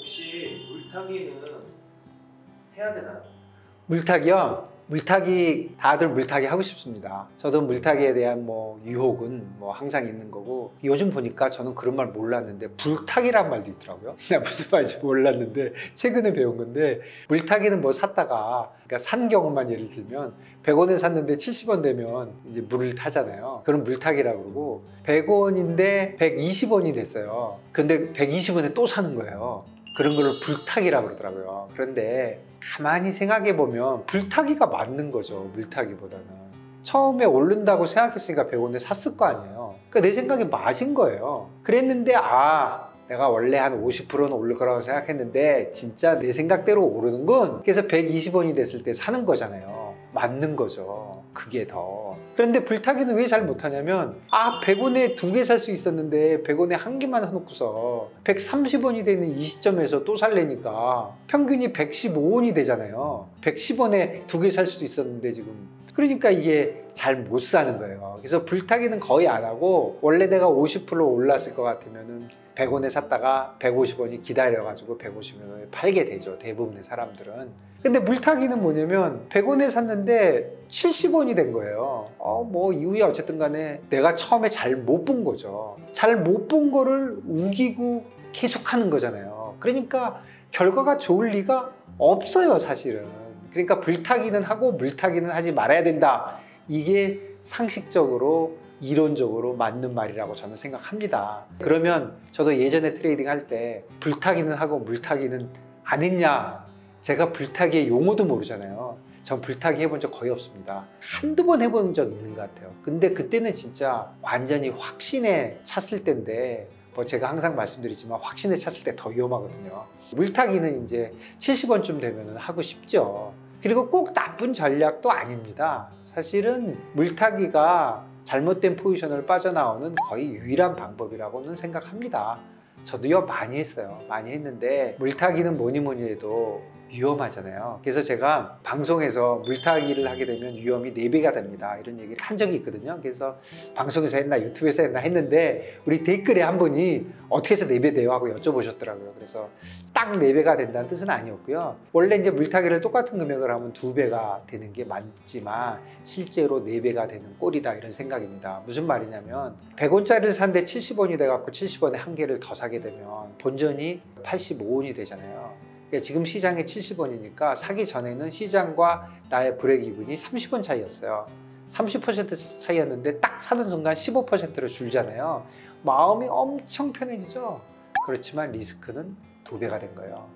혹시 물타기는 해야 되나요? 물타기요? 물타기 다들 물타기 하고 싶습니다. 저도 물타기에 대한 유혹은 항상 있는 거고, 요즘 보니까 저는 그런 말 몰랐는데 불타기란 말도 있더라고요. 나 무슨 말인지 몰랐는데 최근에 배운 건데, 물타기는 샀다가, 그러니까 산 경우만 예를 들면 100원에 샀는데 70원 되면 이제 물을 타잖아요. 그럼 물타기라고 그러고, 100원인데 120원이 됐어요. 근데 120원에 또 사는 거예요. 그런 걸 불타기라고 그러더라고요. 그런데 가만히 생각해 보면 불타기가 맞는 거죠, 물타기보다는. 처음에 오른다고 생각했으니까 100원에 샀을 거 아니에요. 그러니까 내 생각에 맞은 거예요. 그랬는데 내가 원래 한 50%는 오를 거라고 생각했는데 진짜 내 생각대로 오르는군. 그래서 120원이 됐을 때 사는 거잖아요. 맞는 거죠, 그게 더. 그런데 불타기는 왜 잘 못하냐면 100원에 2개 살 수 있었는데 100원에 1개만 사놓고서 130원이 되는 이 시점에서 또 살래니까 평균이 115원이 되잖아요. 110원에 2개 살 수 있었는데 지금. 그러니까 이게 잘 못 사는 거예요. 그래서 불타기는 거의 안 하고, 원래 내가 50% 올랐을 것 같으면은 100원에 샀다가 150원이 기다려가지고 150원에 팔게 되죠, 대부분의 사람들은. 근데 물타기는 뭐냐면 100원에 샀는데 70원이 된 거예요. 이유야 어쨌든 간에 내가 처음에 잘 못 본 거죠. 잘 못 본 거를 우기고 계속 하는 거잖아요. 그러니까 결과가 좋을 리가 없어요, 사실은. 그러니까 불타기는 하고 물타기는 하지 말아야 된다. 이게 상식적으로, 이론적으로 맞는 말이라고 저는 생각합니다. 그러면 저도 예전에 트레이딩 할 때 불타기는 하고 물타기는 안 했냐? 제가 불타기의 용어도 모르잖아요. 전 불타기 해본 적 거의 없습니다. 한두 번 해본 적 있는 것 같아요. 근데 그때는 진짜 완전히 확신에 찼을 때인데, 제가 항상 말씀드리지만 확신에 찼을 때 더 위험하거든요. 물타기는 이제 70원쯤 되면 하고 싶죠. 그리고 꼭 나쁜 전략도 아닙니다. 사실은 물타기가 잘못된 포지션을 빠져나오는 거의 유일한 방법이라고는 생각합니다. 저도요, 많이 했어요. 많이 했는데 물타기는 뭐니 해도 위험하잖아요. 그래서 제가 방송에서 물타기를 하게 되면 위험이 4배가 됩니다, 이런 얘기를 한 적이 있거든요. 그래서 방송에서 했나 유튜브에서 했나 했는데 우리 댓글에 한 분이 어떻게 해서 4배 돼요? 하고 여쭤보셨더라고요. 그래서 딱 4배가 된다는 뜻은 아니었고요. 원래 이제 물타기를 똑같은 금액을 하면 2배가 되는 게 맞지만 실제로 4배가 되는 꼴이다, 이런 생각입니다. 무슨 말이냐면 100원짜리를 샀는데 70원이 돼갖고 70원에 한 개를 더 사게 되면 본전이 85원이 되잖아요. 지금 시장이 70원이니까 사기 전에는 시장과 나의 브레이크이븐이 30원 차이였어요. 30% 차이였는데 딱 사는 순간 15%로 줄잖아요. 마음이 엄청 편해지죠. 그렇지만 리스크는 2배가 된 거예요.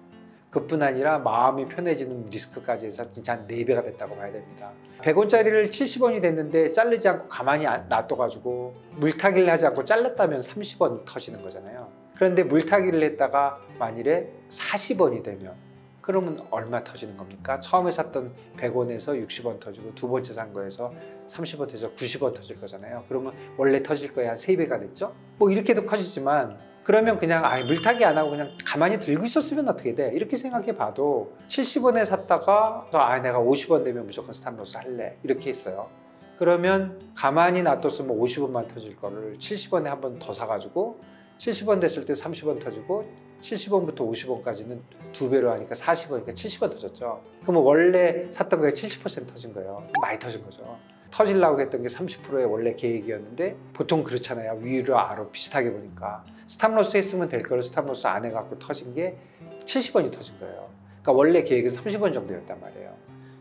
그뿐 아니라 마음이 편해지는 리스크까지 해서 진짜 한 4배가 됐다고 봐야 됩니다. 100원짜리를 70원이 됐는데 자르지 않고 가만히 놔둬가지고 물타기를 하지 않고 잘랐다면 30원이 터지는 거잖아요. 그런데 물타기를 했다가 만일에 40원이 되면 그러면 얼마 터지는 겁니까? 처음에 샀던 100원에서 60원 터지고 두 번째 산 거에서 30원 터져서 90원 터질 거잖아요. 그러면 원래 터질 거에 한 3배가 됐죠? 이렇게도 커지지만, 그러면 그냥 물타기 안 하고 그냥 가만히 들고 있었으면 어떻게 돼? 이렇게 생각해 봐도 70원에 샀다가 내가 50원 되면 무조건 스탑로스 할래, 이렇게 했어요. 그러면 가만히 놔뒀으면 50원만 터질 거를 70원에 한 번 더 사가지고 70원 됐을 때 30원 터지고 70원부터 50원까지는 2배로 하니까 40원이니까 70원 터졌죠. 그러면 원래 샀던 거에 70% 터진 거예요. 많이 터진 거죠. 터지려고 했던 게 30%의 원래 계획이었는데, 보통 그렇잖아요. 위로 아래로 비슷하게 보니까 스탑로스 했으면 될 거를 스탑로스 안 해갖고 터진 게 70원이 터진 거예요. 그러니까 원래 계획은 30원 정도였단 말이에요.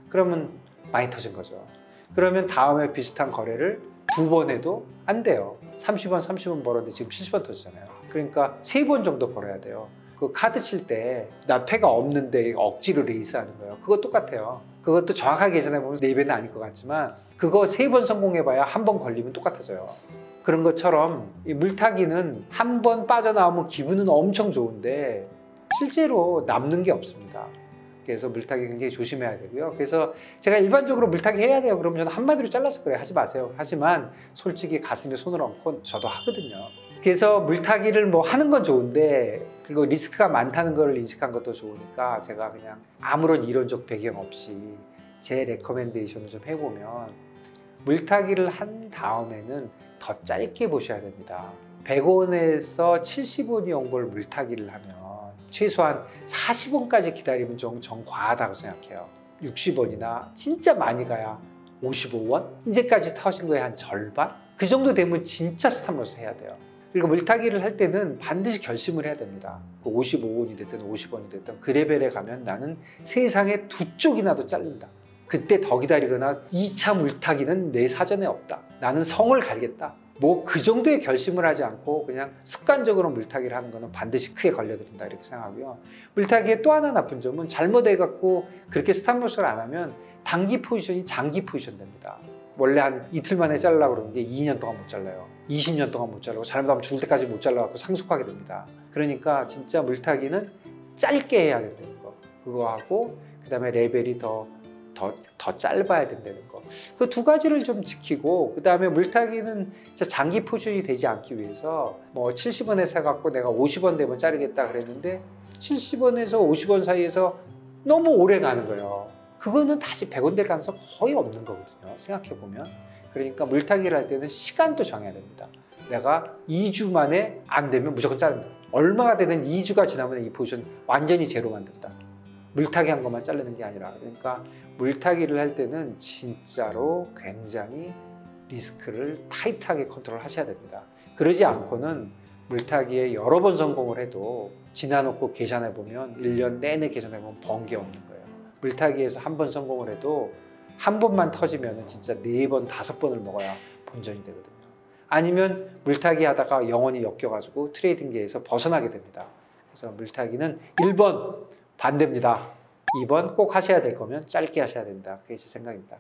그러면 많이 터진 거죠. 그러면 다음에 비슷한 거래를 2번 해도 안 돼요. 30원 벌었는데 지금 70원 터지잖아요. 그러니까 3번 정도 벌어야 돼요. 그 카드 칠 때 나 패가 없는데 억지로 레이스 하는 거예요. 그거 똑같아요. 그것도 정확하게 계산해 보면 4배는 아닐 것 같지만 그거 3번 성공해봐야 한 번 걸리면 똑같아져요. 그런 것처럼 이 물타기는 한 번 빠져나오면 기분은 엄청 좋은데 실제로 남는 게 없습니다. 그래서 물타기 굉장히 조심해야 되고요. 그래서 제가 일반적으로 물타기 해야 돼요. 그러면 저는 한마디로 잘라서 그래요. 하지 마세요. 하지만 솔직히 가슴에 손을 얹고 저도 하거든요. 그래서 물타기를 하는 건 좋은데, 그리고 리스크가 많다는 걸 인식한 것도 좋으니까 제가 그냥 아무런 이론적 배경 없이 제 레커멘데이션을 좀 해보면, 물타기를 한 다음에는 더 짧게 보셔야 됩니다. 100원에서 70원이 온 걸 물타기를 하면 최소한 40원까지 기다리면 좀 과하다고 생각해요. 60원이나 진짜 많이 가야 55원? 이제까지 터진 거의 한 절반? 그 정도 되면 진짜 스탑로스 해야 돼요. 그리고 물타기를 할 때는 반드시 결심을 해야 됩니다. 55원이 됐든 50원이 됐든 그 레벨에 가면 나는 세상에 두 쪽이나도 자른다. 그때 더 기다리거나 2차 물타기는 내 사전에 없다. 나는 성을 갈겠다. 뭐 그 정도의 결심을 하지 않고 그냥 습관적으로 물타기를 하는 거는 반드시 크게 걸려드린다 이렇게 생각하고요. 물타기의 또 하나 나쁜 점은 잘못해갖고 그렇게 스탑로스를 안 하면 단기 포지션이 장기 포지션 됩니다. 원래 한 이틀 만에 자르려고 그러는 게 2년 동안 못 잘라요. 20년 동안 못 자르고 잘못하면 죽을 때까지 못 잘라갖고 상속하게 됩니다. 그러니까 진짜 물타기는 짧게 해야 된다는 거. 그거 하고 그 다음에 레벨이 더 짧아야 된다는 거. 그 두 가지를 좀 지키고 그 다음에 물타기는 진짜 장기 포지션이 되지 않기 위해서 뭐 70원에서 해갖고 내가 50원 되면 자르겠다 그랬는데 70원에서 50원 사이에서 너무 오래 가는 거예요. 그거는 다시 100원 될 가능성 거의 없는 거거든요. 생각해보면. 그러니까 물타기를 할 때는 시간도 정해야 됩니다. 내가 2주 만에 안 되면 무조건 자른다. 얼마가 되든 2주가 지나면 이 포지션 완전히 제로 만든다. 물타기 한 것만 자르는 게 아니라. 그러니까 물타기를 할 때는 진짜로 굉장히 리스크를 타이트하게 컨트롤 하셔야 됩니다. 그러지 않고는 물타기에 여러 번 성공을 해도 지나놓고 계산해 보면 1년 내내 계산해 보면 번개 없는 거예요. 물타기에서 한 번 성공을 해도 한 번만 터지면 진짜 4번, 5번을 먹어야 본전이 되거든요. 아니면 물타기 하다가 영원히 엮여가지고 트레이딩계에서 벗어나게 됩니다. 그래서 물타기는 1번 반대입니다. 2번 꼭 하셔야 될 거면 짧게 하셔야 된다. 그게 제 생각입니다.